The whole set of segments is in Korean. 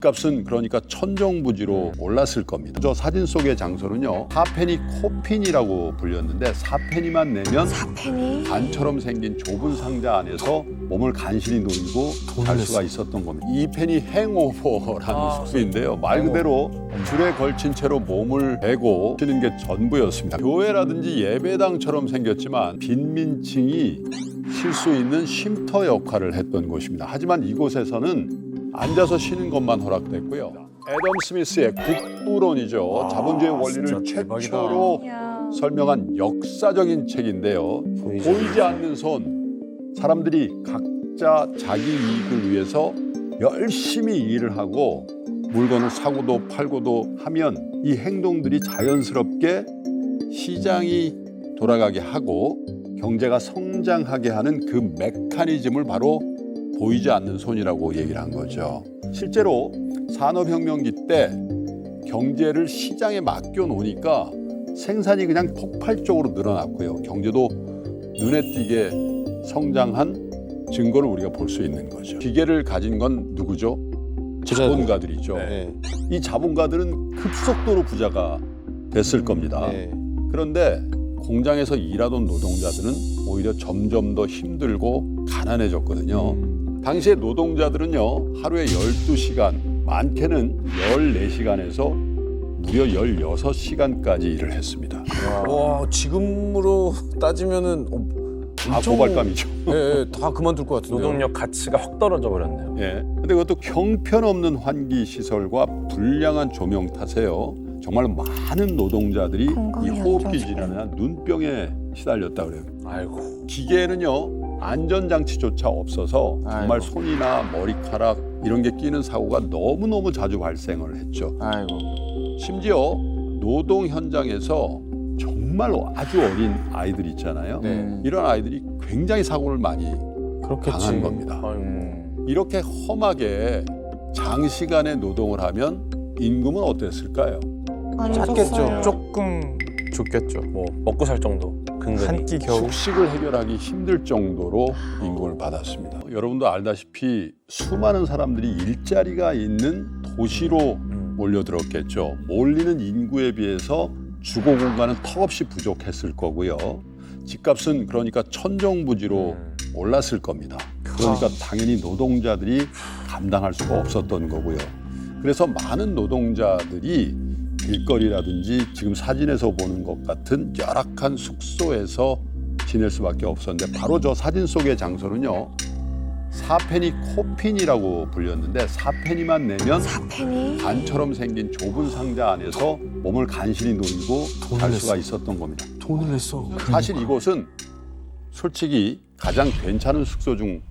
값은 그러니까 천정부지로 올랐을 겁니다. 저 사진 속의 장소는요, 4페니 코핀이라고 불렸는데 4페니만 내면 4페니? 반처럼 생긴 좁은 상자 안에서 몸을 간신히 놀고 갈 수가 있었던 겁니다. 2페니 행오버라는 숙소인데요. 말 그대로 줄에 걸친 채로 몸을 베고 쉬는 게 전부였습니다. 교회라든지 예배당처럼 생겼지만 빈민층이 쉴 수 있는 쉼터 역할을 했던 곳입니다. 하지만 이곳에서는 앉아서 쉬는 것만 허락됐고요. 애덤 스미스의 국부론이죠. 자본주의 원리를 최초로 설명한 역사적인 책인데요. 보이지 않는 손, 사람들이 각자 자기 이익을 위해서 열심히 일을 하고 물건을 사고도 팔고도 하면 이 행동들이 자연스럽게 시장이 돌아가게 하고 경제가 성장하게 하는 그 메커니즘을 바로 보이지 않는 손이라고 얘기를 한 거죠. 실제로 산업혁명기 때 경제를 시장에 맡겨놓으니까 생산이 그냥 폭발적으로 늘어났고요. 경제도 눈에 띄게 성장한 증거를 우리가 볼 수 있는 거죠. 기계를 가진 건 누구죠? 자본가들이죠. 네. 이 자본가들은 급속도로 부자가 됐을 겁니다. 네. 그런데 공장에서 일하던 노동자들은 오히려 점점 더 힘들고 가난해졌거든요. 당시에 노동자들은요, 하루에 12시간, 많게는 14시간에서 무려 16시간까지 일을 했습니다. 와, 지금으로 따지면은 다 고발감이죠. 예, 다 그만둘 것 같은데요. 노동력 가치가 확 떨어져 버렸네요. 예. 근데 그것도 형편없는 환기 시설과 불량한 조명 탓에요. 정말 많은 노동자들이 건강이 이 안 호흡기 좋아져요. 질환이나 눈병에 시달렸다 그래요. 아이고. 기계에는요, 안전장치조차 없어서 정말 손이나 머리카락 이런 게 끼는 사고가 너무너무 자주 발생을 했죠. 심지어 노동 현장에서 정말 아주 어린 아이들 있잖아요. 네. 이런 아이들이 굉장히 사고를 많이 당한 겁니다. 이렇게 험하게 장시간의 노동을 하면 임금은 어땠을까요? 안 작겠죠. 줬어요. 조금 좋겠죠. 뭐 먹고 살 정도 근근히. 한 끼 겨우. 숙식을 해결하기 힘들 정도로 임금을 받았습니다. 여러분도 알다시피 수많은 사람들이 일자리가 있는 도시로 몰려들었겠죠. 몰리는 인구에 비해서 주거 공간은 턱없이 부족했을 거고요. 집값은 그러니까 천정부지로 올랐을 겁니다. 그러니까 당연히 노동자들이 감당할 수가 없었던 거고요. 그래서 많은 노동자들이 길거리라든지 지금 사진에서 보는 것 같은 열악한 숙소에서 지낼 수밖에 없었는데, 바로 저 사진 속의 장소는요, 4페니 코핀이라고 불렸는데 4페니만 내면 4페니? 반처럼 생긴 좁은 상자 안에서 몸을 간신히 놀고 갈 수가 있었던 겁니다. 돈을 냈어. 사실 이곳은 솔직히 가장 괜찮은 숙소 중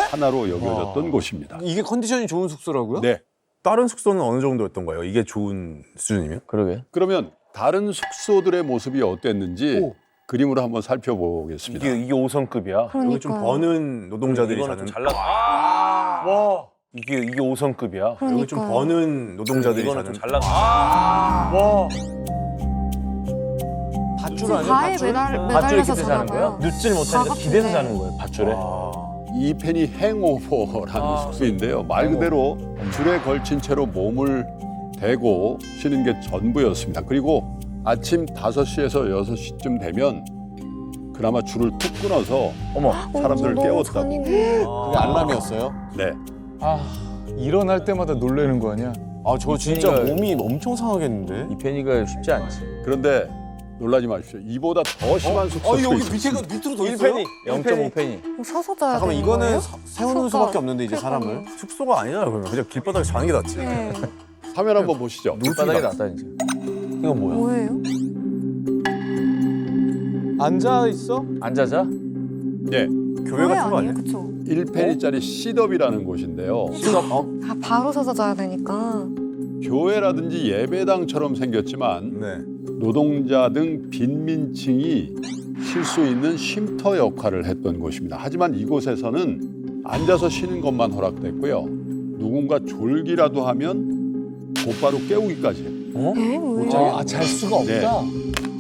하나로 여겨졌던 곳입니다. 이게 컨디션이 좋은 숙소라고요? 네. 다른 숙소는 어느 정도였던 거예요? 이게 좋은 수준이면? 그러게. 그러면 다른 숙소들의 모습이 어땠는지 그림으로 한번 살펴보겠습니다. 이게 5성급이야. 여기 좀 그러니까요. 버는 노동자들이 이거는 사는 좀 잘났다. 와. 이게 5성급이야. 여기 좀 그러니까요. 버는 노동자들이 이거는 사는 좀 잘났다. 와. 밧줄 지금 아니야? 바에 밧줄? 밧줄에 매달려서 기대 자는 거예요? 자나봐요. 눕질 못하니까 바 기대서 같은데. 자는 거예요. 밧줄에. 2페니 행오버라는 숙소인데요. 말 그대로 줄에 걸친 채로 몸을 대고 쉬는 게 전부였습니다. 그리고 아침 5시에서 6시쯤 되면 그나마 줄을 툭 끊어서 사람들을 너무 깨웠다고. 잔인해. 그게 알람이었어요? 네. 일어날 때마다 놀래는 거 아니야? 아, 저 진짜 몸이 엄청 상하겠는데? 이 페니가 쉽지 않지. 그런데 놀라지 마십시오. 이보다 더 심한 숙소도 여기 있었습니다. 밑으로 더 있어요? 0.5페니. 서서 자야 잠깐만, 되는 이거는 거예요? 세우는 서서. 수밖에 없는데, 이제 그러니까요. 사람을. 숙소가 아니잖아요. 그러면 그냥 길바닥에 자는 게 낫지. 네. 화면 한번 보시죠. 바닥에 낫다 이제. 이거 뭐야? 뭐예요? 앉아 있어? 앉아자? 네. 교회 같은 거 아니야? 그쵸? 1페니짜리 시덥이라는 곳인데요. 다 바로 서서 자야 되니까. 교회라든지 예배당처럼 생겼지만 네. 노동자 등 빈민층이 쉴 수 있는 쉼터 역할을 했던 곳입니다. 하지만 이곳에서는 앉아서 쉬는 것만 허락됐고요. 누군가 졸기라도 하면 곧바로 깨우기까지 해요. 에? 왜요? 잘 수가 없다.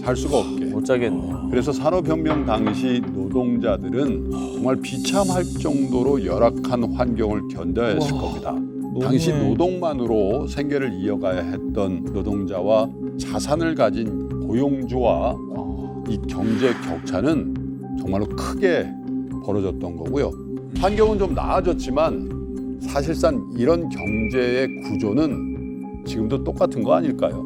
잘 수가 없게. 못 자겠네. 그래서 산업혁명 당시 노동자들은 정말 비참할 정도로 열악한 환경을 견뎌야 했을 겁니다. 당시 노동만으로 생계를 이어가야 했던 노동자와 자산을 가진 고용주와 이 경제 격차는 정말로 크게 벌어졌던 거고요. 환경은 좀 나아졌지만 사실상 이런 경제의 구조는 지금도 똑같은 거 아닐까요?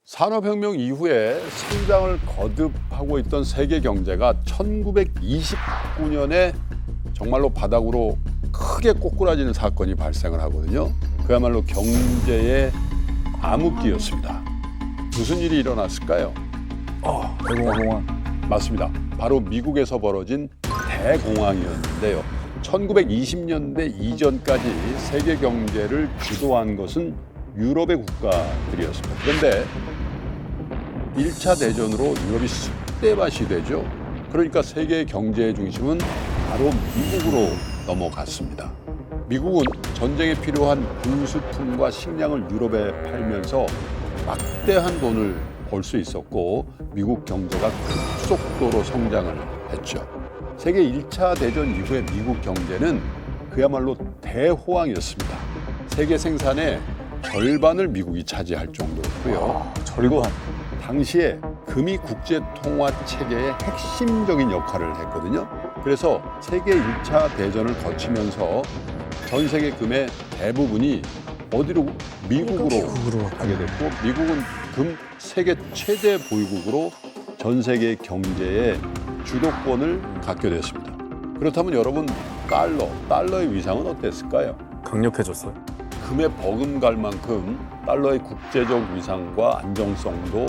산업혁명 이후에 성장을 거듭하고 있던 세계 경제가 1929년에 정말로 바닥으로 크게 꼬꾸라지는 사건이 발생을 하거든요. 그야말로 경제의 암흑기였습니다. 무슨 일이 일어났을까요? 대공황. 맞습니다. 바로 미국에서 벌어진 대공황이었는데요. 1920년대 이전까지 세계 경제를 주도한 것은 유럽의 국가들이었습니다. 그런데 1차 대전으로 유럽이 쑥대밭이 되죠. 그러니까 세계 경제의 중심은 바로 미국으로 넘어갔습니다. 미국은 전쟁에 필요한 군수품과 식량을 유럽에 팔면서 막대한 돈을 벌 수 있었고 미국 경제가 급속도로 성장을 했죠. 세계 1차 대전 이후에 미국 경제는 그야말로 대호황이었습니다. 세계 생산의 절반을 미국이 차지할 정도였고요. 그리고 당시에 금이 국제 통화 체계의 핵심적인 역할을 했거든요. 그래서 세계 1차 대전을 거치면서 전 세계 금의 대부분이 어디로? 미국으로 가게 됐고 미국은 금 세계 최대 보유국으로 전 세계 경제의 주도권을 갖게 됐습니다. 그렇다면 여러분 달러의 위상은 어땠을까요? 강력해졌어요. 금에 버금갈 만큼 달러의 국제적 위상과 안정성도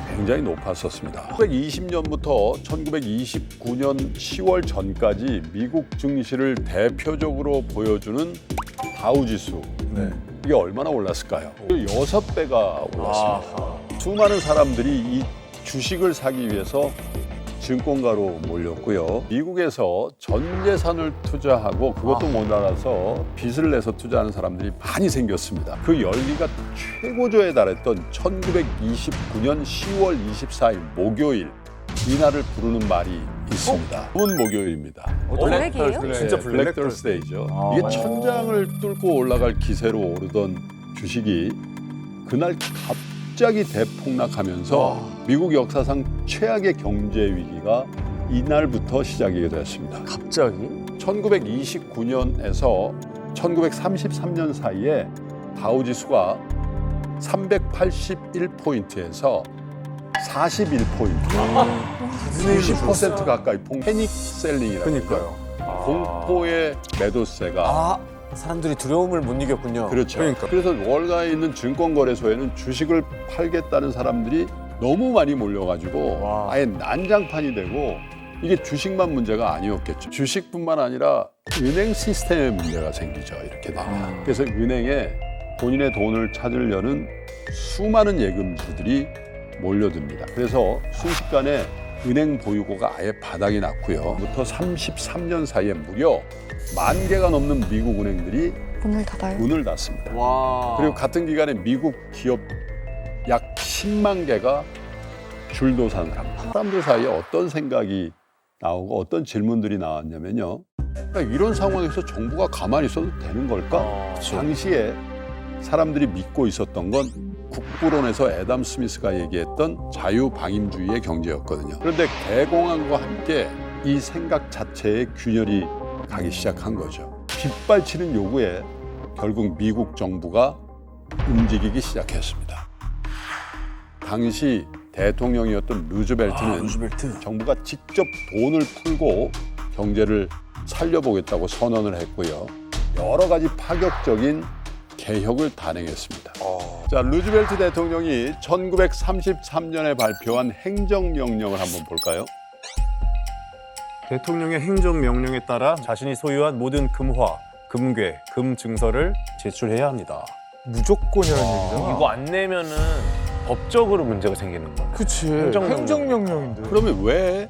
굉장히 높았었습니다. 1920년부터 1929년 10월 전까지 미국 증시를 대표적으로 보여주는 다우지수. 이게 얼마나 올랐을까요? 6배가 올랐습니다. 수많은 사람들이 이 주식을 사기 위해서 증권가로 몰렸고요. 미국에서 전 재산을 투자하고 그것도 모자라서 빚을 내서 투자하는 사람들이 많이 생겼습니다. 그 열기가 최고조에 달했던 1929년 10월 24일 목요일 이날을 부르는 말이 있습니다. 좋은 목요일입니다. 블랙이에요? 진짜 블랙 더스데이죠. 이게 천장을 뚫고 올라갈 기세로 오르던 주식이 그날 갑자기 대폭락하면서 미국 역사상 최악의 경제 위기가 이날부터 시작이 됐습니다. 갑자기? 1929년에서 1933년 사이에 다우지수가 381포인트에서 41포인트, 90% 가까이 패닉 셀링이라고 그러니까요. 공포의 매도세가 사람들이 두려움을 못 이겼군요. 그렇죠. 그러니까. 그래서 월가에 있는 증권거래소에는 주식을 팔겠다는 사람들이 너무 많이 몰려가지고 아예 난장판이 되고 이게 주식만 문제가 아니었겠죠. 주식뿐만 아니라 은행 시스템에 문제가 생기죠. 이렇게 되면. 그래서 은행에 본인의 돈을 찾으려는 수많은 예금주들이 몰려듭니다. 그래서 순식간에 은행 보유고가 아예 바닥이 났고요. 부터 33년 사이에 무려 10,000개가 넘는 미국 은행들이 문을 닫아요. 문을 닫습니다. 와. 그리고 같은 기간에 미국 기업 약 10만 개가 줄도산을 합니다. 사람들 사이에 어떤 생각이 나오고 어떤 질문들이 나왔냐면요. 그러니까 이런 상황에서 정부가 가만히 있어도 되는 걸까? 당시에 사람들이 믿고 있었던 건 국부론에서 애담 스미스가 얘기했던 자유방임주의의 경제였거든요. 그런데 대공황과 함께 이 생각 자체에 균열이 가기 시작한 거죠. 빗발치는 요구에 결국 미국 정부가 움직이기 시작했습니다. 당시 대통령이었던 루즈벨트는 정부가 직접 돈을 풀고 경제를 살려보겠다고 선언을 했고요. 여러 가지 파격적인 개혁을 단행했습니다. 자, 루즈벨트 대통령이 1933년에 발표한 행정명령을 한번 볼까요? 대통령의 행정명령에 따라 자신이 소유한 모든 금화, 금괴, 금증서를 제출해야 합니다. 무조건이라는 얘기잖아. 이거 안 내면은 법적으로 문제가 생기는 거야. 그치. 행정명령. 행정명령인데. 그러면 왜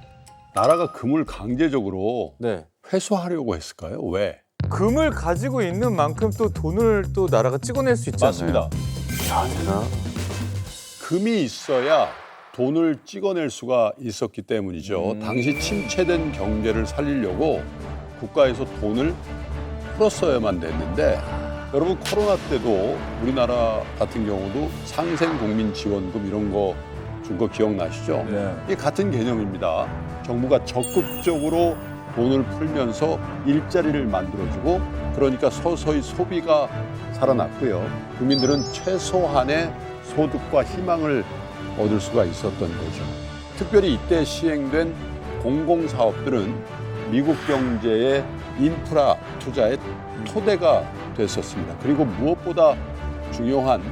나라가 금을 강제적으로 네. 회수하려고 했을까요? 왜? 금을 가지고 있는 만큼 또 돈을 또 나라가 찍어낼 수 있지 않나요? 맞습니다. 야, 되나? 금이 있어야 돈을 찍어낼 수가 있었기 때문이죠. 당시 침체된 경제를 살리려고 국가에서 돈을 풀었어야만 됐는데 여러분 코로나 때도 우리나라 같은 경우도 상생국민지원금 이런 거 준 거 기억나시죠? 네. 이게 같은 개념입니다. 정부가 적극적으로 돈을 풀면서 일자리를 만들어주고 그러니까 서서히 소비가 살아났고요. 국민들은 최소한의 소득과 희망을 얻을 수가 있었던 거죠. 특별히 이때 시행된 공공사업들은 미국 경제의 인프라 투자의 토대가 됐었습니다. 그리고 무엇보다 중요한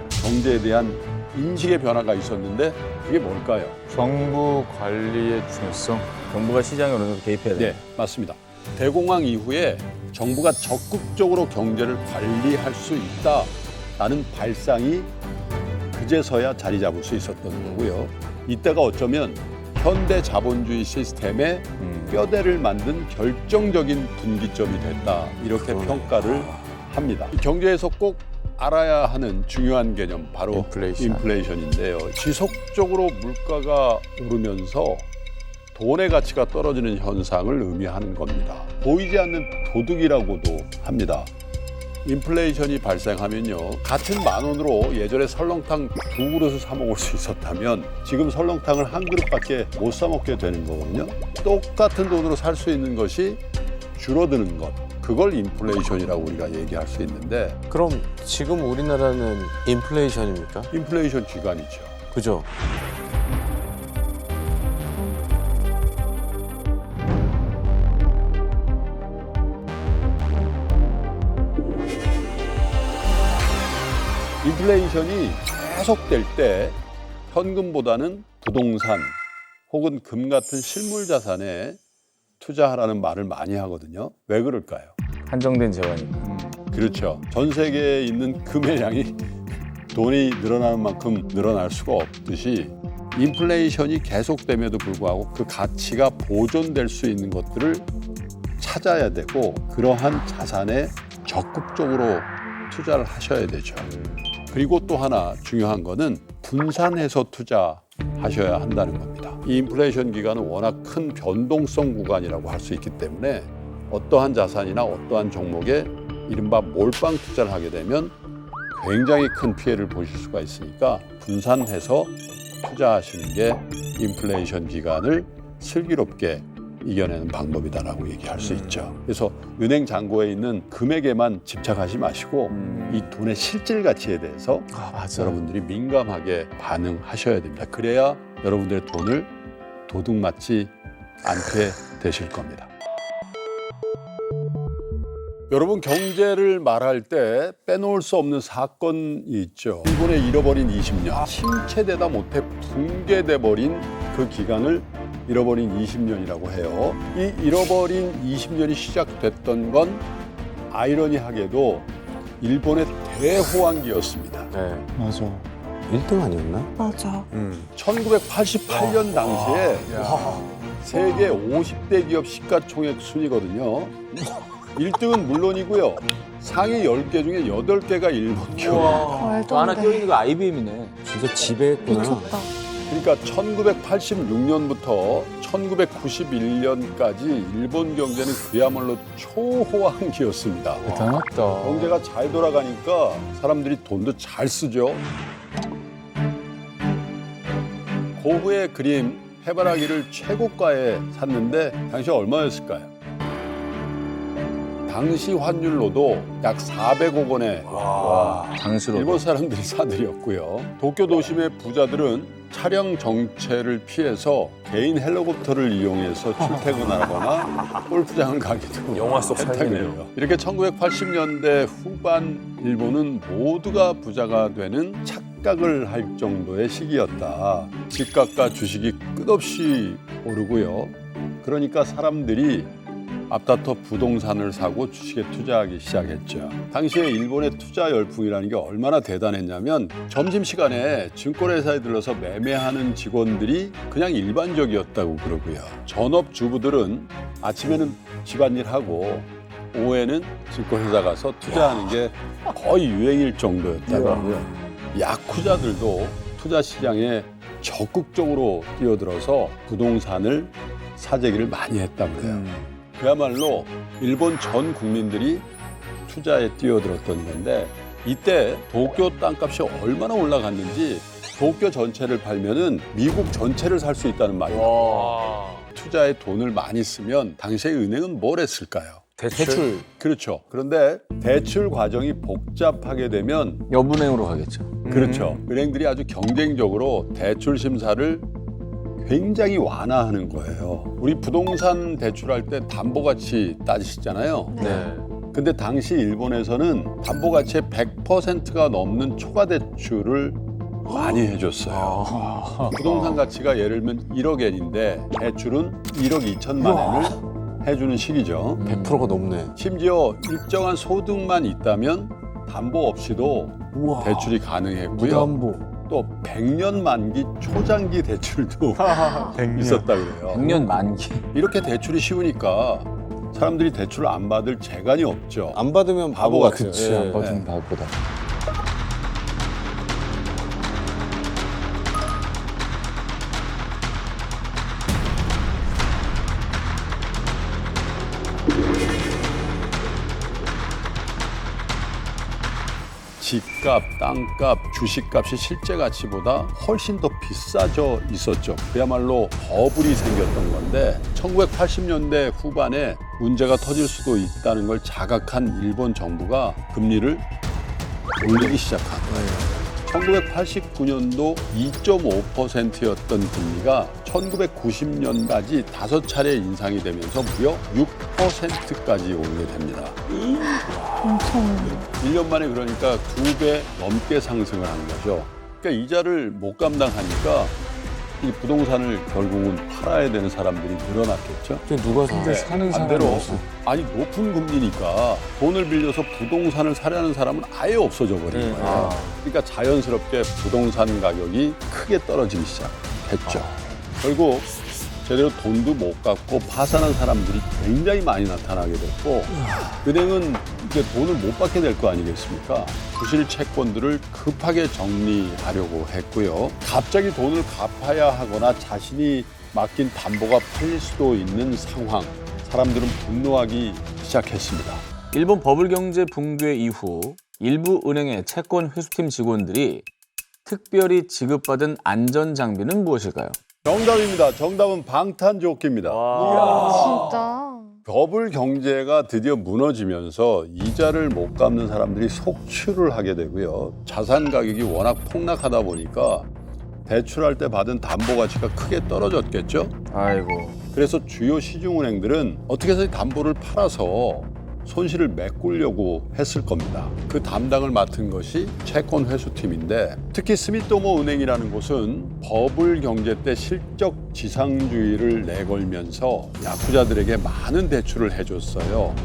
경제에 대한 인식의 변화가 있었는데 그게 뭘까요? 정부 관리의 중요성. 정부가 시장에 어느 정도 개입해야 돼. 네, 맞습니다. 대공황 이후에 정부가 적극적으로 경제를 관리할 수 있다라는 발상이 그제서야 자리 잡을 수 있었던 거고요. 이때가 어쩌면 현대 자본주의 시스템의 뼈대를 만든 결정적인 분기점이 됐다. 이렇게 평가를 합니다. 이 경제에서 꼭 알아야 하는 중요한 개념 바로 인플레이션인데요. 지속적으로 물가가 오르면서 돈의 가치가 떨어지는 현상을 의미하는 겁니다. 보이지 않는 도둑이라고도 합니다. 인플레이션이 발생하면요. 같은 10,000원으로 예전에 설렁탕 2그릇을 사 먹을 수 있었다면 지금 설렁탕을 1그릇밖에 못 사 먹게 되는 거거든요. 똑같은 돈으로 살 수 있는 것이 줄어드는 것. 그걸 인플레이션이라고 우리가 얘기할 수 있는데 그럼 지금 우리나라는 인플레이션입니까? 인플레이션 기간이죠. 그죠? 인플레이션이 계속될 때 현금보다는 부동산 혹은 금 같은 실물 자산에 투자하라는 말을 많이 하거든요. 왜 그럴까요? 한정된 재원이니까. 그렇죠. 전 세계에 있는 금의 양이 돈이 늘어나는 만큼 늘어날 수가 없듯이 인플레이션이 계속됨에도 불구하고 그 가치가 보존될 수 있는 것들을 찾아야 되고 그러한 자산에 적극적으로 투자를 하셔야 되죠. 그리고 또 하나 중요한 거는 분산해서 투자하셔야 한다는 겁니다. 이 인플레이션 기간은 워낙 큰 변동성 구간이라고 할 수 있기 때문에 어떠한 자산이나 어떠한 종목에 이른바 몰빵 투자를 하게 되면 굉장히 큰 피해를 보실 수가 있으니까 분산해서 투자하시는 게 인플레이션 기간을 슬기롭게 이겨내는 방법이다라고 얘기할 수 있죠. 그래서 은행 잔고에 있는 금액에만 집착하지 마시고 이 돈의 실질 가치에 대해서 여러분들이 민감하게 반응하셔야 됩니다. 그래야 여러분들의 돈을 도둑 맞지 않게 되실 겁니다. 여러분 경제를 말할 때 빼놓을 수 없는 사건이 있죠. 일본의 잃어버린 20년, 침체되다 못해 붕괴돼 버린 그 기간을 잃어버린 20년이라고 해요. 이 잃어버린 20년이 시작됐던 건 아이러니하게도 일본의 대호황기였습니다. 네. 맞아. 1등 아니었나? 맞아. 1988년 당시에 세계 50대 기업 시가총액 순위거든요. 1등은 물론이고요. 상위 10개 중에 8개가 일본 기업. 말도 하나 안 돼. 껴있는 거 IBM이네. 진짜 지배했구나. 미쳤다. 그러니까 1986년부터 1991년까지 일본 경제는 그야말로 초호황기였습니다. 대단하다. 경제가 잘 돌아가니까 사람들이 돈도 잘 쓰죠. 고흐의 그림 해바라기를 최고가에 샀는데 당시 얼마였을까요? 당시 환율로도 약 400억 원에 장수로. 일본 사람들이 사들였고요. 도쿄 도심의 부자들은 차량 정체를 피해서 개인 헬리콥터를 이용해서 출퇴근하거나 골프장을 가기도 영화 속 했다고 삶이네요. 해요. 이렇게 1980년대 후반 일본은 모두가 부자가 되는 착각을 할 정도의 시기였다. 집값과 주식이 끝없이 오르고요. 그러니까 사람들이 앞다퉈 부동산을 사고 주식에 투자하기 시작했죠. 당시에 일본의 투자 열풍이라는 게 얼마나 대단했냐면 점심시간에 증권회사에 들러서 매매하는 직원들이 그냥 일반적이었다고 그러고요. 전업주부들은 아침에는 집안일하고 오후에는 증권회사 가서 투자하는 게 거의 유행일 정도였다고 하고요. 야쿠자들도 투자 시장에 적극적으로 뛰어들어서 부동산을 사재기를 많이 했다고 해요. 그야말로 일본 전 국민들이 투자에 뛰어들었던 건데 이때 도쿄 땅값이 얼마나 올라갔는지 도쿄 전체를 팔면은 미국 전체를 살 수 있다는 말이에요. 투자에 돈을 많이 쓰면 당시에 은행은 뭘 했을까요? 대출. 그렇죠. 그런데 대출 과정이 복잡하게 되면 여분행으로 가겠죠. 그렇죠. 은행들이 아주 경쟁적으로 대출 심사를 굉장히 완화하는 거예요. 우리 부동산 대출할 때 담보가치 따지시잖아요. 네. 근데 당시 일본에서는 담보가치의 100%가 넘는 초과 대출을 많이 해줬어요. 부동산 가치가 예를 들면 1억 엔인데 대출은 1억 2천만 엔을 해주는 식이죠. 100%가 넘네. 심지어 일정한 소득만 있다면 담보 없이도 대출이 가능했고요. 무담보. 또 100년 만기 초장기 대출도 있었다 그래요. 100년 만기. 이렇게 대출이 쉬우니까 사람들이 대출을 안 받을 재간이 없죠. 안 받으면 바보 같아요. 그치, 예. 안 받으면 바보다. 집값, 땅값, 주식값이 실제 가치보다 훨씬 더 비싸져 있었죠. 그야말로 버블이 생겼던 건데 1980년대 후반에 문제가 터질 수도 있다는 걸 자각한 일본 정부가 금리를 올리기 시작한 거예요. 1989년도 2.5%였던 금리가 1990년까지 5차례 인상이 되면서 무려 6%까지 오르게 됩니다. 엄청. 1년 만에 그러니까 2배 넘게 상승을 한 거죠. 그러니까 이자를 못 감당하니까 이 부동산을 결국은 팔아야 되는 사람들이 늘어났겠죠. 근데 누가 사? 사는 반대로 사람이 없어. 아니 높은 금리니까 돈을 빌려서 부동산을 사려는 사람은 아예 없어져 버린 거예요. 그러니까 자연스럽게 부동산 가격이 크게 떨어지기 시작했죠. 결국 제대로 돈도 못 갚고 파산한 사람들이 굉장히 많이 나타나게 됐고 은행은 이제 돈을 못 받게 될 거 아니겠습니까? 부실 채권들을 급하게 정리하려고 했고요. 갑자기 돈을 갚아야 하거나 자신이 맡긴 담보가 팔릴 수도 있는 상황. 사람들은 분노하기 시작했습니다. 일본 버블 경제 붕괴 이후 일부 은행의 채권 회수팀 직원들이 특별히 지급받은 안전 장비는 무엇일까요? 정답입니다. 정답은 방탄조끼입니다. 진짜. 버블 경제가 드디어 무너지면서 이자를 못 갚는 사람들이 속출을 하게 되고요. 자산 가격이 워낙 폭락하다 보니까 대출할 때 받은 담보 가치가 크게 떨어졌겠죠. 아이고. 그래서 주요 시중은행들은 어떻게 해서 담보를 팔아서 손실을 메꾸려고 했을 겁니다. 그 담당을 맡은 것이 채권 회수팀인데 특히 스미토모 은행이라는 곳은 버블 경제 때 실적 지상주의를 내걸면서 야쿠자들에게 많은 대출을 해줬어요.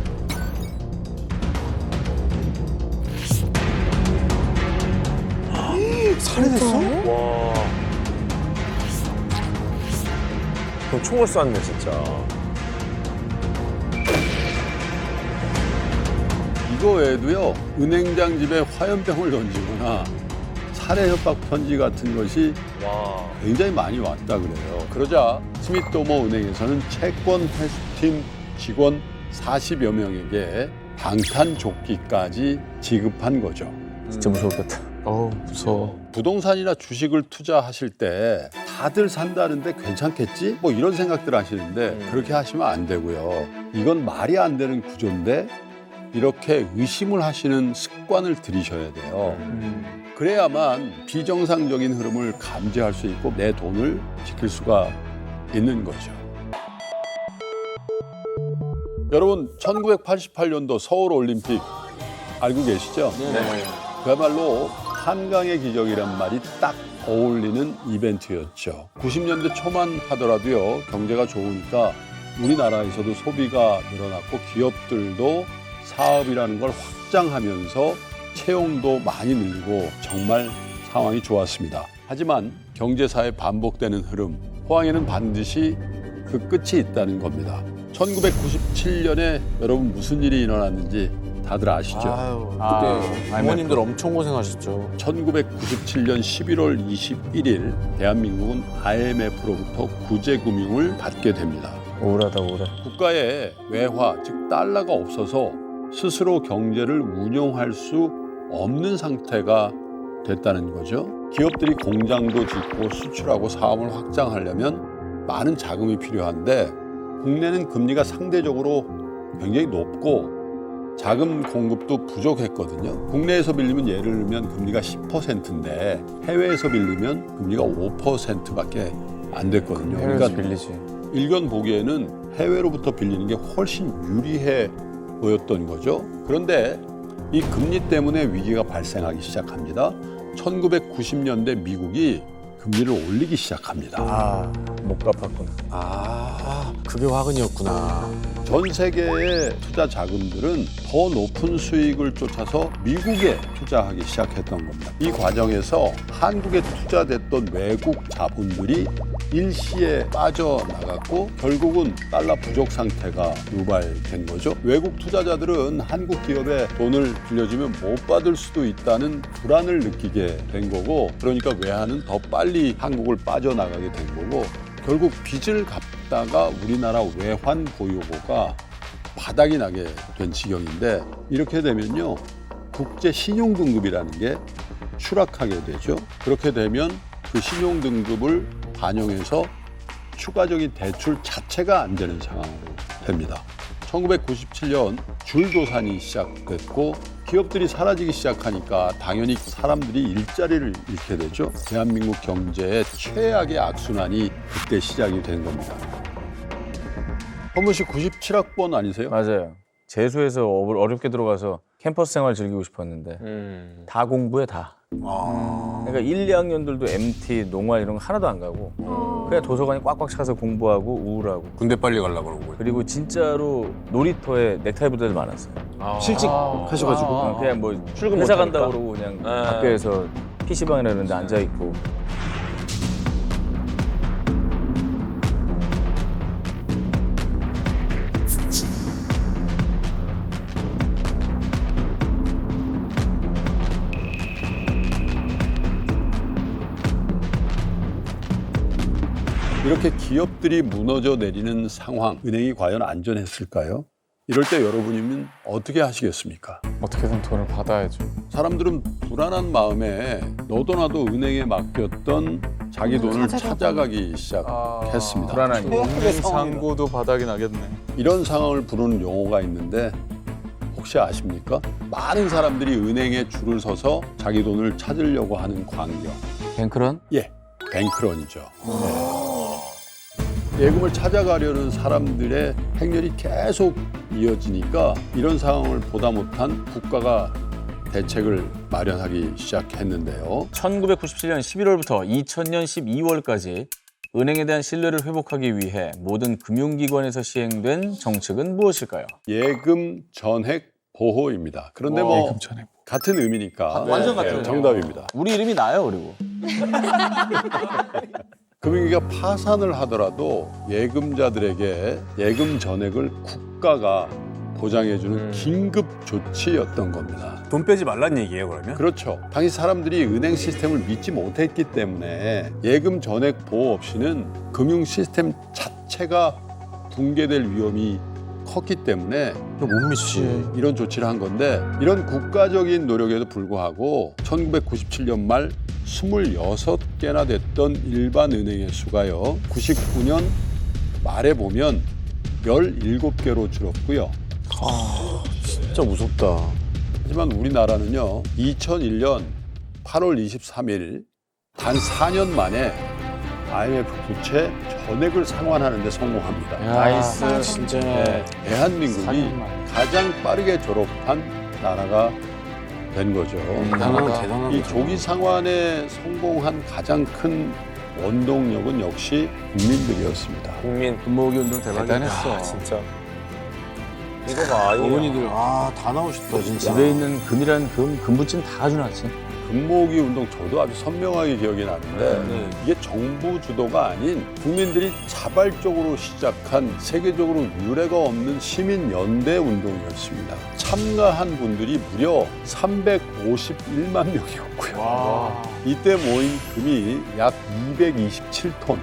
살해됐어? 와. 그럼 총을 쐈네 진짜. 이거 외에도요, 은행장 집에 화염병을 던지거나 살해 협박 편지 같은 것이 와. 굉장히 많이 왔다 그래요. 그러자 스미토모 은행에서는 채권 회수팀 직원 40여 명에게 방탄조끼까지 지급한 거죠. 진짜 무서웠겠다. 어우, 무서워. 부동산이나 주식을 투자하실 때 다들 산다는데 괜찮겠지? 뭐 이런 생각들 하시는데 그렇게 하시면 안 되고요. 이건 말이 안 되는 구조인데 이렇게 의심을 하시는 습관을 들이셔야 돼요. 그래야만 비정상적인 흐름을 감지할 수 있고 내 돈을 지킬 수가 있는 거죠. 여러분 1988년도 서울올림픽 알고 계시죠? 네. 그야말로 한강의 기적이란 말이 딱 어울리는 이벤트였죠. 90년대 초만 하더라도요. 경제가 좋으니까 우리나라에서도 소비가 늘어났고 기업들도 사업이라는 걸 확장하면서 채용도 많이 늘고 정말 상황이 좋았습니다. 하지만 경제사에 반복되는 흐름, 포항에는 반드시 그 끝이 있다는 겁니다. 1997년에 여러분 무슨 일이 일어났는지 다들 아시죠? 아유, 아, 그때 부모님들 엄청 고생하셨죠. 1997년 11월 21일 대한민국은 IMF로부터 구제금융을 받게 됩니다. 우울하다 우울해. 국가에 외화, 즉 달러가 없어서 스스로 경제를 운영할 수 없는 상태가 됐다는 거죠. 기업들이 공장도 짓고 수출하고 사업을 확장하려면 많은 자금이 필요한데 국내는 금리가 상대적으로 굉장히 높고 자금 공급도 부족했거든요. 국내에서 빌리면 예를 들면 금리가 10%인데 해외에서 빌리면 금리가 5%밖에 안 됐거든요. 해외에서 그러니까 빌리지. 일견 보기에는 해외로부터 빌리는 게 훨씬 유리해 보였던 거죠. 그런데 이 금리 때문에 위기가 발생하기 시작합니다. 1990년대 미국이 금리를 올리기 시작합니다. 못 갚았구나. 아, 그게 화근이었구나. 전 세계의 투자 자금들은 더 높은 수익을 쫓아서 미국에 투자하기 시작했던 겁니다. 이 과정에서 한국에 투자됐던 외국 자본들이 일시에 빠져나갔고 결국은 달러 부족 상태가 유발된 거죠. 외국 투자자들은 한국 기업에 돈을 빌려주면 못 받을 수도 있다는 불안을 느끼게 된 거고, 그러니까 외환은 더 빨리 한국을 빠져나가게 된 거고, 결국 빚을 갚다가 우리나라 외환 보유고가 바닥이 나게 된 지경인데, 이렇게 되면요 국제 신용 등급이라는 게 추락하게 되죠. 그렇게 되면 그 신용 등급을 반영해서 추가적인 대출 자체가 안 되는 상황으로 됩니다. 1997년 줄도산이 시작됐고 기업들이 사라지기 시작하니까 당연히 사람들이 일자리를 잃게 되죠. 대한민국 경제의 최악의 악순환이 그때 시작이 된 겁니다. 허문 씨 97학번 아니세요? 맞아요. 재수해서 어렵게 들어가서 캠퍼스 생활 즐기고 싶었는데 다 공부해 다. 그러니까 1, 2학년들도 MT, 농활 이런 거 하나도 안 가고 그냥 도서관에 꽉꽉 차서 공부하고 우울하고. 군대 빨리 가려고 그러고. 그리고 진짜로 놀이터에 넥타이 부대들 많았어요. 실직 하셔가지고. 그냥 뭐 출근 회사 못 하니까? 간다고 그러고 그냥 학교에서 PC방이나 이런 데 앉아있고. 이렇게 기업들이 무너져 내리는 상황, 은행이 과연 안전했을까요? 이럴 때 여러분이면 어떻게 하시겠습니까? 어떻게든 돈을 받아야죠. 사람들은 불안한 마음에 너도나도 은행에 맡겼던 자기 돈을 찾아가기 시작했습니다. 불안하니. 상고도 바닥이 나겠네. 이런 상황을 부르는 용어가 있는데 혹시 아십니까? 많은 사람들이 은행에 줄을 서서 자기 돈을 찾으려고 하는 광경. 뱅크런? 예, 뱅크런이죠. 예금을 찾아가려는 사람들의 행렬이 계속 이어지니까 이런 상황을 보다 못한 국가가 대책을 마련하기 시작했는데요. 1997년 11월부터 2000년 12월까지 은행에 대한 신뢰를 회복하기 위해 모든 금융기관에서 시행된 정책은 무엇일까요? 예금 전액 보호입니다. 그런데 뭐 예금 전액. 같은 의미니까 완전 같은 정답입니다. 우리 이름이 나요, 그리고. 금융위기가 파산을 하더라도 예금자들에게 예금 전액을 국가가 보장해주는 긴급 조치였던 겁니다. 돈 빼지 말란 얘기예요, 그러면? 그렇죠. 당시 사람들이 은행 시스템을 믿지 못했기 때문에 예금 전액 보호 없이는 금융 시스템 자체가 붕괴될 위험이 컸기 때문에 못 믿지. 이런 조치를 한 건데, 이런 국가적인 노력에도 불구하고 1997년 말 26개나 됐던 일반 은행의 수가요 99년 말에 보면 17개로 줄었고요. 진짜 무섭다. 하지만 우리나라는요 2001년 8월 23일 단 4년 만에 IMF 부채 전액을 상환하는 데 성공합니다. 나이스. 진짜. 대한민국이 가장 빠르게 졸업한 나라가 된 거죠. 대단하다. 이 조기 상환에 성공한 가장 큰 원동력은 역시 국민들이었습니다. 국민 금모으기 운동 대단했어. 진짜. 이거 봐. 이거 어머니들 다 나오셨다 진짜. 집에 있는 금이란 금붙이는 다 가져놨지. 금모으기 운동 저도 아주 선명하게 기억이 나는데 이게 정부 주도가 아닌 국민들이 자발적으로 시작한 세계적으로 유례가 없는 시민연대 운동이었습니다. 참가한 분들이 무려 351만 명이었고요. 이때 모인 금이 약 227톤.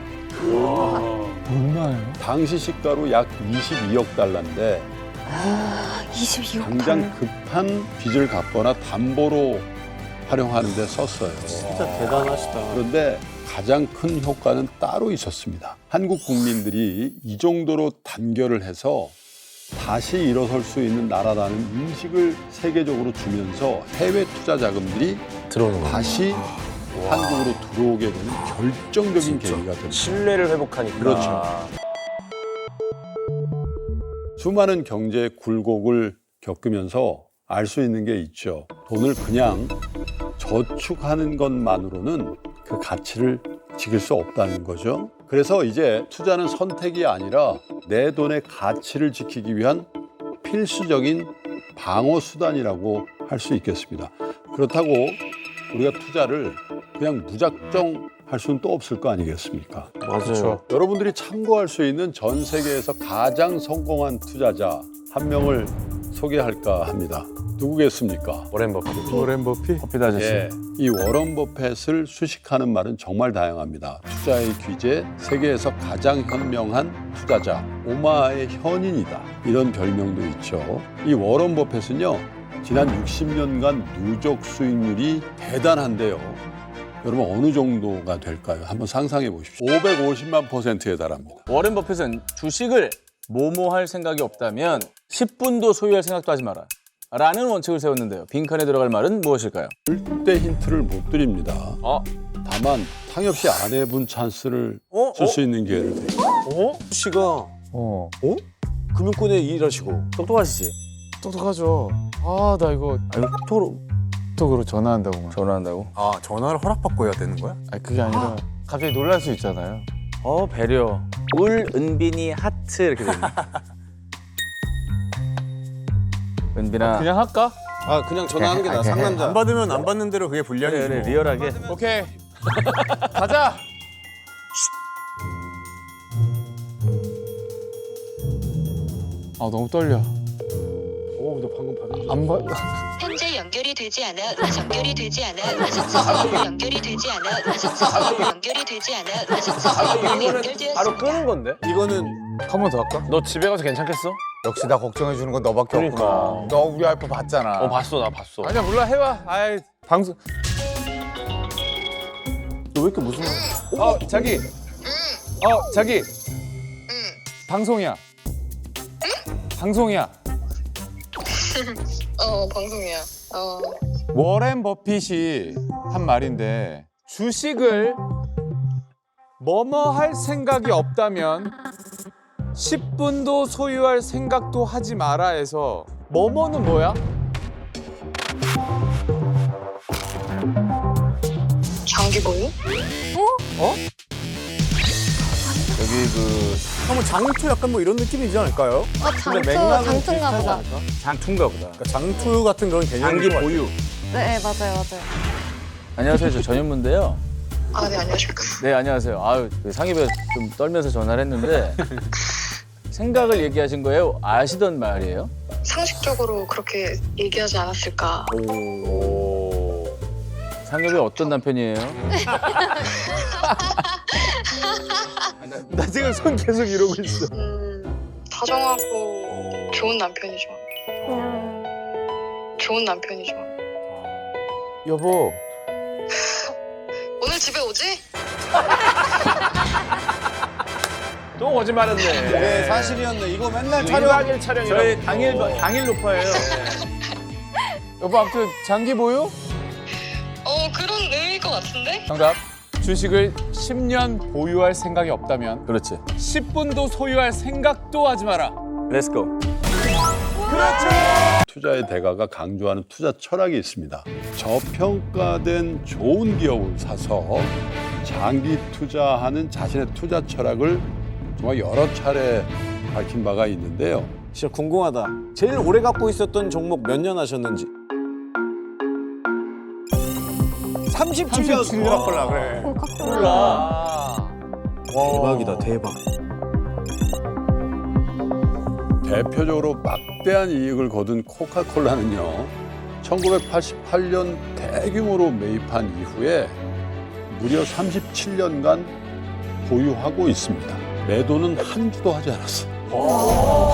얼마예요? 당시 시가로 약 22억 달러인데 22억 당장 달러. 급한 빚을 갚거나 담보로 활용하는 데 썼어요. 진짜 대단하시다. 그런데 가장 큰 효과는 따로 있었습니다. 한국 국민들이 이 정도로 단결을 해서 다시 일어설 수 있는 나라라는 인식을 세계적으로 주면서 해외 투자 자금들이 들어오는 거. 다시 한국으로 들어오게 되는 결정적인 계기가 됩니다. 신뢰를 회복하니까. 그렇죠. 수많은 경제 굴곡을 겪으면서 알 수 있는 게 있죠. 돈을 그냥 저축하는 것만으로는 그 가치를 지킬 수 없다는 거죠. 그래서 이제 투자는 선택이 아니라 내 돈의 가치를 지키기 위한 필수적인 방어 수단이라고 할 수 있겠습니다. 그렇다고 우리가 투자를 그냥 무작정 할 수는 또 없을 거 아니겠습니까? 맞아요. 여러분들이 참고할 수 있는 전 세계에서 가장 성공한 투자자 한 명을 소개할까 합니다. 누구겠습니까? 워렌 버핏. 워렌 버핏? 버핏 아저씨. 예, 이 워런 버핏을 수식하는 말은 정말 다양합니다. 투자의 귀재, 세계에서 가장 현명한 투자자, 오마의 현인이다. 이런 별명도 있죠. 이 워런 버핏은요, 지난 60년간 누적 수익률이 대단한데요. 여러분 어느 정도가 될까요? 한번 상상해 보십시오. 550만 %에 달합니다. 워렌 버핏은 주식을 모모할 생각이 없다면 10분도 소유할 생각도 하지 마라. 라는 원칙을 세웠는데요. 빈칸에 들어갈 말은 무엇일까요? 절대 힌트를 못 드립니다. 다만 탕엽 씨 아내분 찬스를 쓸 수 있는 기회를 드립니다. 씨가 금융권에 일하시고 똑똑하시지? 똑똑하죠. 아, 나 이거 아니, 톡으로 전화한다고 막. 전화한다고? 아, 전화를 허락받고 해야 되는 거야? 아니, 그게 아니라 갑자기 놀랄 수 있잖아요. 배려. 울, 은빈이, 하트 이렇게 됩니다. 은빈아. 그냥 할까? 아 그냥 전화하는 게 나 상남자. 안 받으면 안 받는 대로 그게 불리하지. 그래, 리얼하게. 오케이. 가자. 아, 너무 떨려. 오, 너 방금 받은 안 받. 현재 연결이 되지 않아 연결이 되지 않아 하셨어. 연결이 되지 않아 하셨어. 연결이 되지 않아 하셨어. 연결되었습니다. 바로 끄는 건데? 이거는 한 번 더 할까? 너 집에 가서 괜찮겠어? 역시 나 걱정해 주는 건 너밖에 그러니까. 없구나. 너 우리 와이프 봤잖아. 봤어, 나 봤어. 아니야, 몰라, 해봐. 아이, 방송. 너 왜 이렇게 무슨 자기. 자기. 방송이야. 방송이야. 방송이야. 워렌 버핏이 한 말인데 주식을 뭐뭐 할 생각이 없다면 10분도 소유할 생각도 하지 마라 해서 뭐뭐는 뭐야? 장기 보유? 여기 형은 장투 약간 뭐 이런 느낌이지 않을까요? 장투인가 보다. 장투인가 보다. 그러니까 장투 같은 그런 개념인 장기 것 같아요. 보유. 네, 맞아요. 안녕하세요. 저 전현무인데요. 네, 안녕하십니까. 네, 안녕하세요. 아유, 상입에 좀 떨면서 전화를 했는데 생각을 얘기하신 거예요? 아시던 말이에요? 상식적으로 그렇게 얘기하지 않았을까. 상엽이 어떤 남편이에요? 나 지금 손 계속 이러고 있어. 다정하고 좋은 남편이죠. 좋은 남편이죠. 여보. 오늘 집에 오지? 또 거짓말했네. 네, 사실이었네. 이거 맨날 촬영 촬영이라고. 저희 당일 녹화예요. 여보, 아무튼 장기 보유? 그런 의미일 것 같은데? 정답. 주식을 10년 보유할 생각이 없다면 그렇지. 10분도 소유할 생각도 하지 마라. 렛츠고. 투자의 대가가 강조하는 투자 철학이 있습니다. 저평가된 좋은 기업을 사서 장기 투자하는 자신의 투자 철학을 정말 여러 차례 밝힌 바가 있는데요. 진짜 궁금하다. 제일 오래 갖고 있었던 종목 몇 년 하셨는지. 37년 콜라 그래. 코카콜라. 대박이다 대박. 대표적으로 막대한 이익을 거둔 코카콜라는요, 1988년 대규모로 매입한 이후에 무려 37년간 보유하고 있습니다. 매도는 한 주도 하지 않았어요.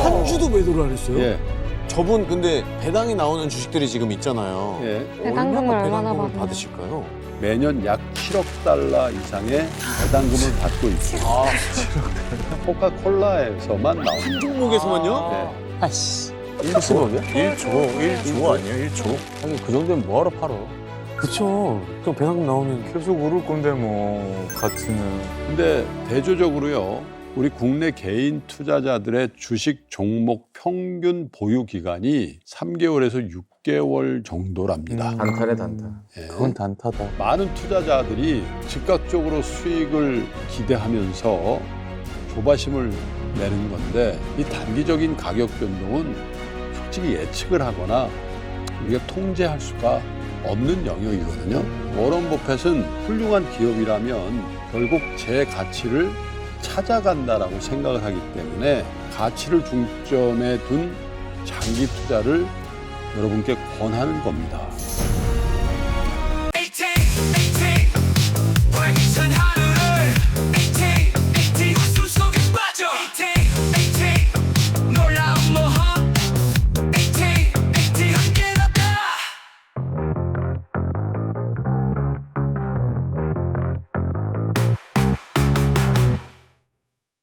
한 주도 매도를 안 했어요? 예, 저분 근데 배당이 나오는 주식들이 지금 있잖아요. 예. 배당금을 얼마나 배당금을 받나요? 받으실까요? 매년 약 7억 달러 이상의 배당금을 받고 있습니다. 코카콜라에서만 나옵니다. 종목에서만요? 네. 아씨. 70억이야? 1조 아니에요? 1조? 하긴 그 정도면 뭐하러 팔어? 그쵸. 그럼 배당금 나오면 계속 오를 건데 뭐 가치는. 근데 대조적으로요, 우리 국내 개인 투자자들의 주식 종목 평균 보유 기간이 3개월에서 6개월 정도랍니다. 단타래 단타. 예. 그건 단타다. 많은 투자자들이 즉각적으로 수익을 기대하면서 조바심을 내는 건데, 이 단기적인 가격 변동은 솔직히 예측을 하거나 우리가 통제할 수가 없는 영역이거든요. 워런 버핏은 훌륭한 기업이라면 결국 제 가치를 찾아간다라고 생각을 하기 때문에 가치를 중점에 둔 장기 투자를 여러분께 권하는 겁니다.